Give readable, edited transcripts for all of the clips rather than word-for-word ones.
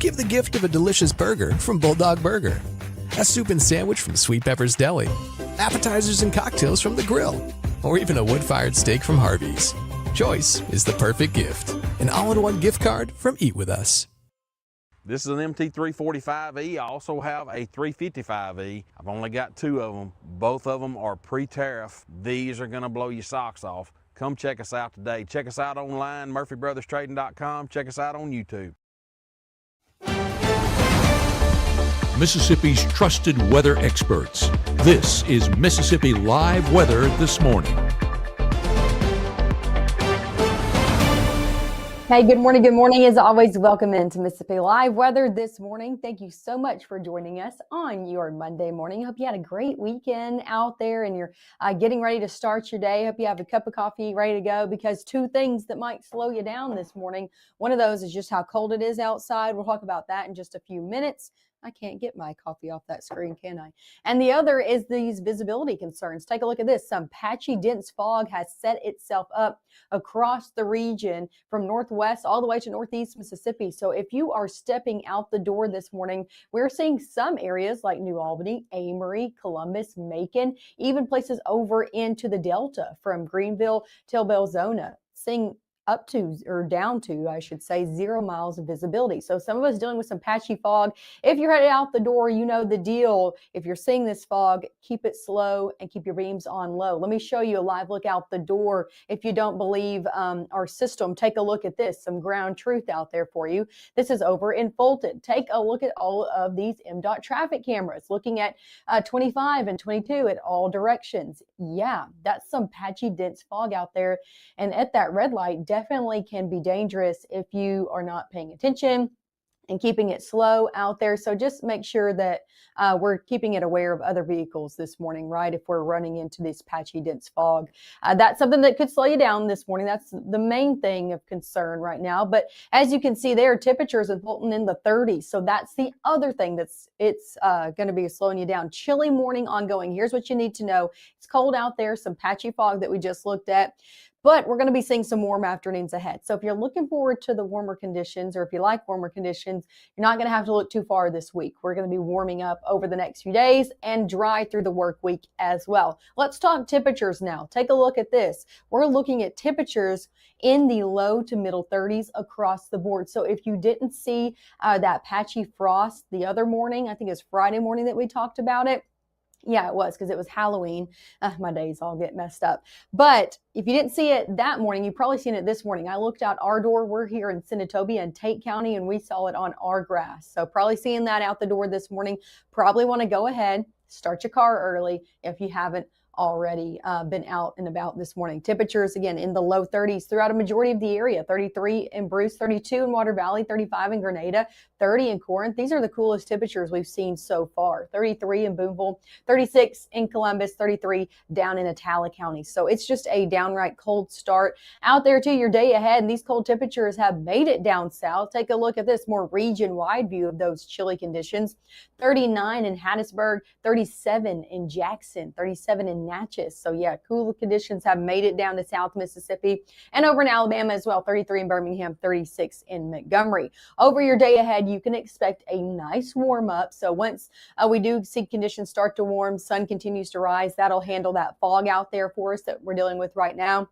Give the gift of a delicious burger from Bulldog Burger, a soup and sandwich from Sweet Pepper's Deli, appetizers and cocktails from The Grill, or even a wood-fired steak from Harvey's. Choice is the perfect gift. An all-in-one gift card from Eat With Us. This is an MT345E. I also have a 355E. I've only got two of them. Both of them are pre-tariff. These are gonna blow your socks off. Come check us out today. Check us out online, murphybrotherstrading.com. Check us out on YouTube. Mississippi's trusted weather experts. This is Mississippi Live Weather This Morning. Hey, good morning. Good morning. As always, welcome into Mississippi Live Weather This Morning. Thank you so much for joining us on your Monday morning. Hope you had a great weekend out there and you're getting ready to start your day. Hope you have a cup of coffee ready to go, because two things that might slow you down this morning. One of those is just how cold it is outside. We'll talk about that in just a few minutes. I can't get my coffee off that screen, can I? And the other is these visibility concerns. Take a look at this. Some patchy, dense fog has set itself up across the region from northwest all the way to northeast Mississippi. So if you are stepping out the door this morning, we're seeing some areas like New Albany, Amory, Columbus, Macon, even places over into the Delta from Greenville till Belzona, seeing up to, or down to, I should say, 0 miles of visibility. So some of us dealing with some patchy fog. If you're headed out the door, you know the deal. If you're seeing this fog, keep it slow and keep your beams on low. Let me show you a live look out the door. If you don't believe our system, take a look at this. Some ground truth out there for you. This is over in Fulton. Take a look at all of these MDOT traffic cameras, looking at 25 and 22 at all directions. Yeah, that's some patchy, dense fog out there. And at that red light, definitely can be dangerous if you are not paying attention and keeping it slow out there. So just make sure that we're keeping it aware of other vehicles this morning, right? If we're running into this patchy, dense fog, that's something that could slow you down this morning. That's the main thing of concern right now. But as you can see there, temperatures in Fulton in the 30s. So that's the other thing that's going to be slowing you down. Chilly morning ongoing. Here's what you need to know. It's cold out there, some patchy fog that we just looked at. But we're going to be seeing some warm afternoons ahead. So if you're looking forward to the warmer conditions, or if you like warmer conditions, you're not going to have to look too far this week. We're going to be warming up over the next few days and dry through the work week as well. Let's talk temperatures now. Take a look at this. We're looking at temperatures in the low to middle 30s across the board. So if you didn't see that patchy frost the other morning, I think it's Friday morning that we talked about it. Yeah, it was, because it was Halloween. My days all get messed up. But if you didn't see it that morning, you've probably seen it this morning. I looked out our door. We're here in Senatobia and Tate County, and we saw it on our grass. So probably seeing that out the door this morning. Probably want to go ahead, start your car early if you haven't already been out and about this morning. Temperatures, again, in the low 30s throughout a majority of the area. 33 in Bruce, 32 in Water Valley, 35 in Grenada, 30 in Corinth. These are the coolest temperatures we've seen so far. 33 in Boonville, 36 in Columbus, 33 down in Attala County. So it's just a downright cold start out there to your day ahead. And these cold temperatures have made it down south. Take a look at this more region-wide view of those chilly conditions. 39 in Hattiesburg, 37 in Jackson, 37 in Natchez. So yeah, cool conditions have made it down to South Mississippi and over in Alabama as well. 33 in Birmingham, 36 in Montgomery. Over your day ahead, you can expect a nice warm up. So once we do see conditions start to warm, sun continues to rise, that'll handle that fog out there for us that we're dealing with right now.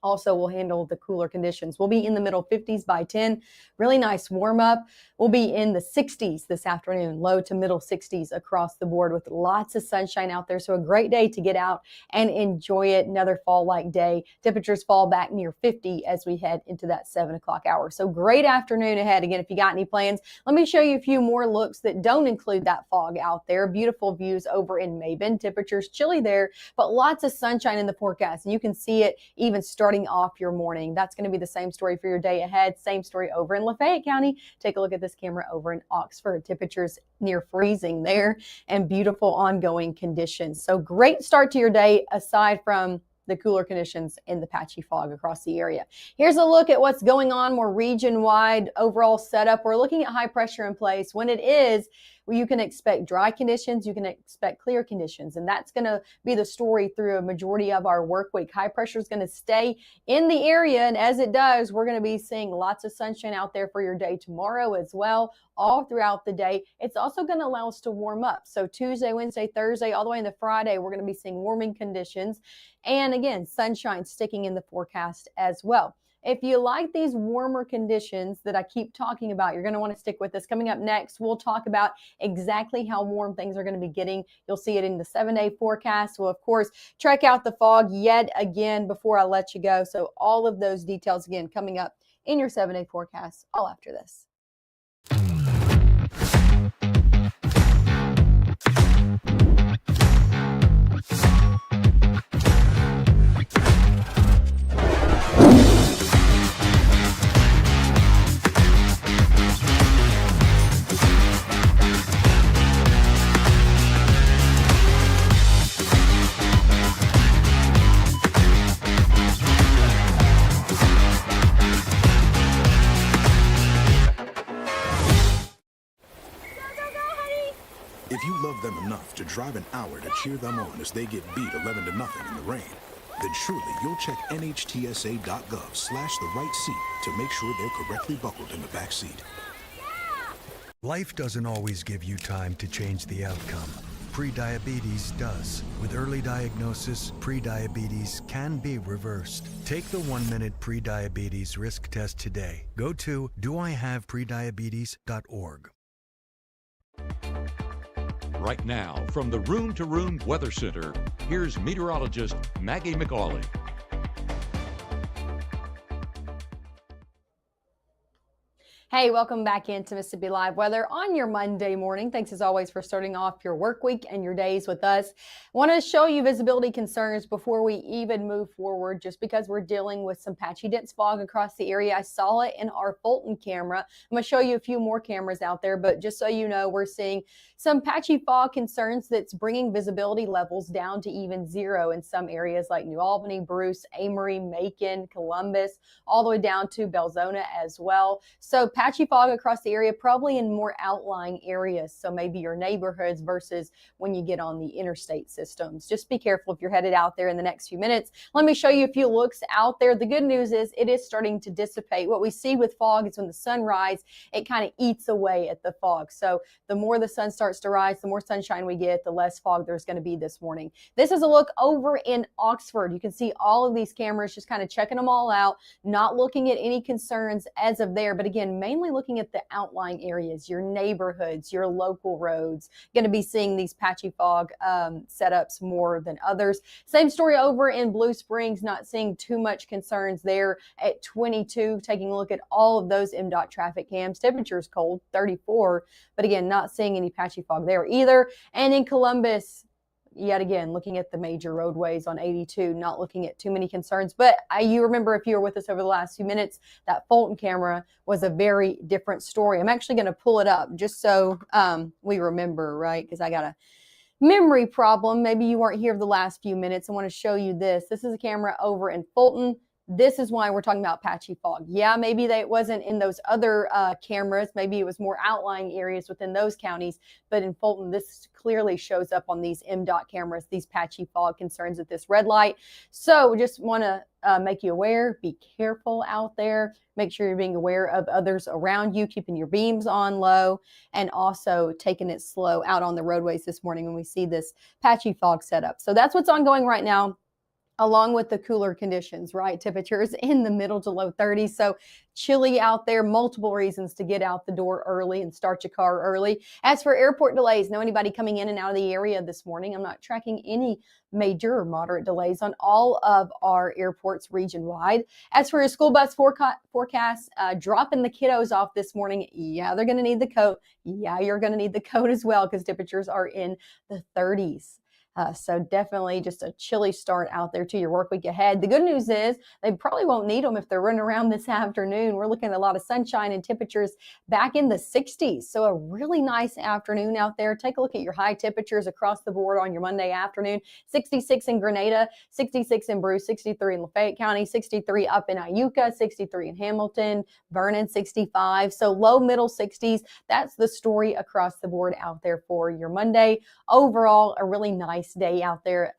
Also will handle the cooler conditions. We'll be in the middle 50s by 10. Really nice warm up. We'll be in the 60s this afternoon, low to middle 60s across the board with lots of sunshine out there. So a great day to get out and enjoy it. Another fall-like day. Temperatures fall back near 50 as we head into that 7 o'clock hour. So great afternoon ahead. Again, if you got any plans, let me show you a few more looks that don't include that fog out there. Beautiful views over in Maben. Temperatures chilly there, but lots of sunshine in the forecast. And you can see it even starting off your morning. That's going to be the same story for your day ahead. Same story over in Lafayette County. Take a look at this camera over in Oxford. Temperatures near freezing there and beautiful ongoing conditions. So great start to your day aside from the cooler conditions and the patchy fog across the area. Here's a look at what's going on more region-wide overall setup. We're looking at high pressure in place. When it is, well, you can expect dry conditions, you can expect clear conditions, and that's going to be the story through a majority of our work week. High pressure is going to stay in the area, and as it does, we're going to be seeing lots of sunshine out there for your day tomorrow as well, all throughout the day. It's also going to allow us to warm up. So Tuesday, Wednesday, Thursday, all the way into Friday, we're going to be seeing warming conditions. And again, sunshine sticking in the forecast as well. If you like these warmer conditions that I keep talking about, you're going to want to stick with us. Coming up next, we'll talk about exactly how warm things are going to be getting. You'll see it in the 7-day forecast. We'll, of course, check out the fog yet again before I let you go. So all of those details, again, coming up in your 7-day forecast, all after this. If you love them enough to drive an hour to cheer them on as they get beat 11-0 in the rain, then surely you'll check NHTSA.gov/the right seat to make sure they're correctly buckled in the back seat. Life doesn't always give you time to change the outcome. Prediabetes does. With early diagnosis, prediabetes can be reversed. Take the 1-minute prediabetes risk test today. Go to doihaveprediabetes.org. Right now, from the Room to Room Weather Center, here's meteorologist Maggie McAuley. Hey, welcome back into Mississippi Live Weather on your Monday morning. Thanks as always for starting off your work week and your days with us. I want to show you visibility concerns before we even move forward, just because we're dealing with some patchy dense fog across the area. I saw it in our Fulton camera. I'm going to show you a few more cameras out there, but just so you know, we're seeing some patchy fog concerns that's bringing visibility levels down to even 0 in some areas like New Albany, Bruce, Amory, Macon, Columbus, all the way down to Belzona as well. So patchy fog across the area, probably in more outlying areas. So maybe your neighborhoods versus when you get on the interstate systems. Just be careful if you're headed out there in the next few minutes. Let me show you a few looks out there. The good news is it is starting to dissipate. What we see with fog is when the sun rises, it kind of eats away at the fog. So the more the sun starts to rise, the more sunshine we get, the less fog there's going to be this morning. This is a look over in Oxford. You can see all of these cameras just kind of checking them all out, not looking at any concerns as of there. But again, mainly looking at the outlying areas, your neighborhoods, your local roads. Going to be seeing these patchy fog setups more than others. Same story over in Blue Springs, not seeing too much concerns there at 22. Taking a look at all of those MDOT traffic cams. Temperature's cold, 34, but again, not seeing any patchy fog there either. And in Columbus, yet again, looking at the major roadways on 82, not looking at too many concerns. But you remember, if you were with us over the last few minutes, that Fulton camera was a very different story. I'm actually going to pull it up just so we remember, right? Because I got a memory problem. Maybe you weren't here the last few minutes. I want to show you this. This is a camera over in Fulton. This is why we're talking about patchy fog. Yeah, maybe it wasn't in those other cameras. Maybe it was more outlying areas within those counties. But in Fulton, this clearly shows up on these MDOT cameras, these patchy fog concerns at this red light. So just want to make you aware, be careful out there. Make sure you're being aware of others around you, keeping your beams on low, and also taking it slow out on the roadways this morning when we see this patchy fog setup. So that's what's ongoing right now, along with the cooler conditions, right? Temperatures in the middle to low 30s. So chilly out there, multiple reasons to get out the door early and start your car early. As for airport delays, know anybody coming in and out of the area this morning? I'm not tracking any major or moderate delays on all of our airports region-wide. As for your school bus forecast, dropping the kiddos off this morning. Yeah, they're going to need the coat. Yeah, you're going to need the coat as well because temperatures are in the 30s. So definitely just a chilly start out there to your work week ahead. The good news is they probably won't need them if they're running around this afternoon. We're looking at a lot of sunshine and temperatures back in the 60s. So a really nice afternoon out there. Take a look at your high temperatures across the board on your Monday afternoon. 66 in Grenada, 66 in Bruce, 63 in Lafayette County, 63 up in Iuka, 63 in Hamilton, Vernon 65. So low middle 60s. That's the story across the board out there for your Monday. Overall, a really nice day out there.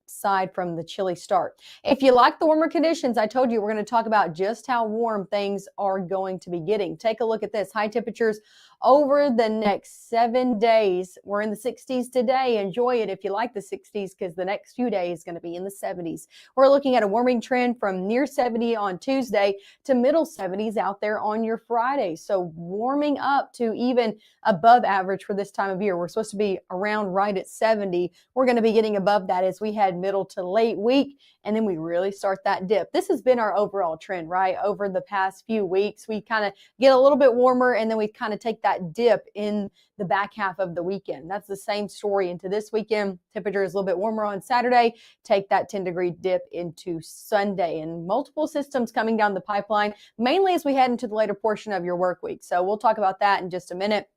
Aside from the chilly start. If you like the warmer conditions, I told you we're going to talk about just how warm things are going to be getting. Take a look at this. High temperatures over the next 7 days. We're in the 60s today. Enjoy it if you like the 60s, because the next few days is going to be in the 70s. We're looking at a warming trend from near 70 on Tuesday to middle 70s out there on your Friday. So warming up to even above average for this time of year. We're supposed to be around right at 70. We're going to be getting above that as we head middle to late week, and then we really start that dip. This has been our overall trend, right? Over the past few weeks, we kind of get a little bit warmer, and then we kind of take that dip in the back half of the weekend. That's the same story into this weekend. Temperature is a little bit warmer on Saturday. Take that 10-degree dip into Sunday, and multiple systems coming down the pipeline, mainly as we head into the later portion of your work week. So we'll talk about that in just a minute.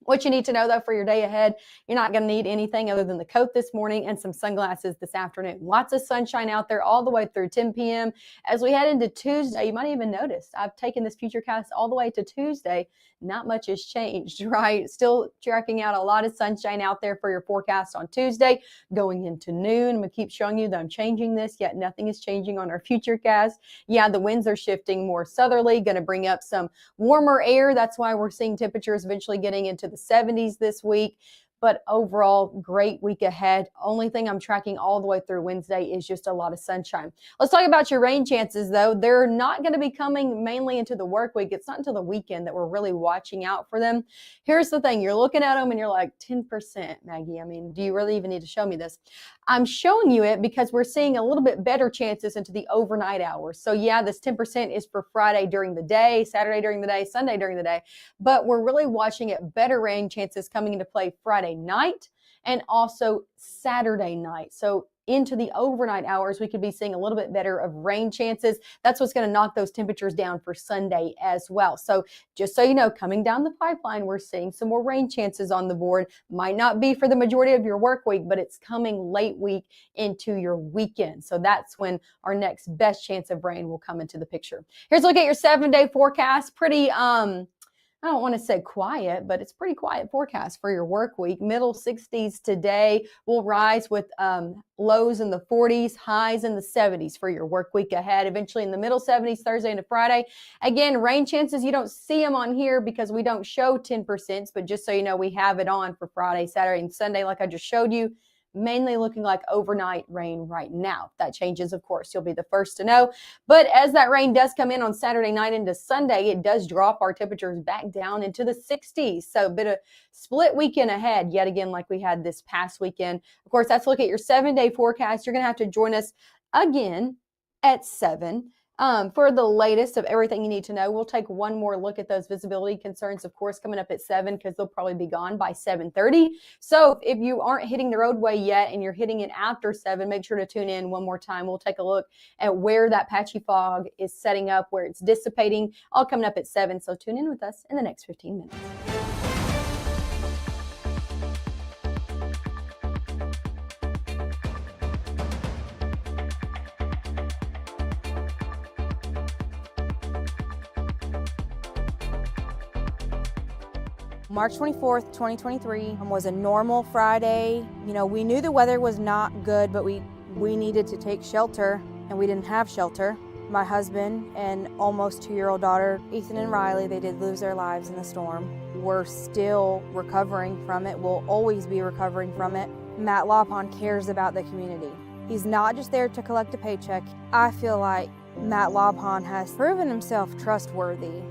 What you need to know, though, for your day ahead, you're not going to need anything other than the coat this morning and some sunglasses this afternoon. Lots of sunshine out there all the way through 10 p.m. As we head into Tuesday, you might even notice I've taken this Futurecast all the way to Tuesday. Not much has changed, right? Still tracking out a lot of sunshine out there for your forecast on Tuesday. Going into noon, I'm going to keep showing you that I'm changing this, yet nothing is changing on our Futurecast. Yeah, the winds are shifting more southerly, going to bring up some warmer air. That's why we're seeing temperatures eventually getting into the 70s this week. But overall, great week ahead. Only thing I'm tracking all the way through Wednesday is just a lot of sunshine. Let's talk about your rain chances, though. They're not going to be coming mainly into the work week. It's not until the weekend that we're really watching out for them. Here's the thing. You're looking at them and you're like, 10%, Maggie. I mean, do you really even need to show me this? I'm showing you it because we're seeing a little bit better chances into the overnight hours. So yeah, this 10% is for Friday during the day, Saturday during the day, Sunday during the day, but we're really watching it better rain chances coming into play Friday night and also Saturday night. So into the overnight hours, we could be seeing a little bit better of rain chances. That's what's going to knock those temperatures down for Sunday as well. So just so you know, coming down the pipeline, we're seeing some more rain chances on the board. Might not be for the majority of your work week, but it's coming late week into your weekend. So that's when our next best chance of rain will come into the picture. Here's a look at your 7-day forecast. Pretty, I don't want to say quiet, but it's pretty quiet forecast for your work week. Middle 60s today. Will rise with lows in the 40s, highs in the 70s for your work week ahead. Eventually in the middle 70s Thursday into Friday. Again, rain chances, you don't see them on here because we don't show 10%, but just so you know, we have it on for Friday, Saturday, and Sunday like I just showed you. Mainly looking like overnight rain right now. If that changes, of course, you'll be the first to know. But as that rain does come in on Saturday night into Sunday, it does drop our temperatures back down into the 60s. So a bit of split weekend ahead, yet again, like we had this past weekend. Of course, that's a look at your 7-day forecast. You're going to have to join us again at 7. For the latest of everything you need to know. We'll take one more look at those visibility concerns, of course, coming up at 7 because they'll probably be gone by 7:30. So if you aren't hitting the roadway yet and you're hitting it after 7, make sure to tune in one more time. We'll take a look at where that patchy fog is setting up, where it's dissipating, all coming up at 7. So tune in with us in the next 15 minutes. March 24th, 2023 was a normal Friday. You know, we knew the weather was not good, but we needed to take shelter, and we didn't have shelter. My husband and almost 2-year-old daughter, Ethan and Riley, they did lose their lives in the storm. We're still recovering from it. We'll always be recovering from it. Matt Laupon cares about the community. He's not just there to collect a paycheck. I feel like Matt Laupon has proven himself trustworthy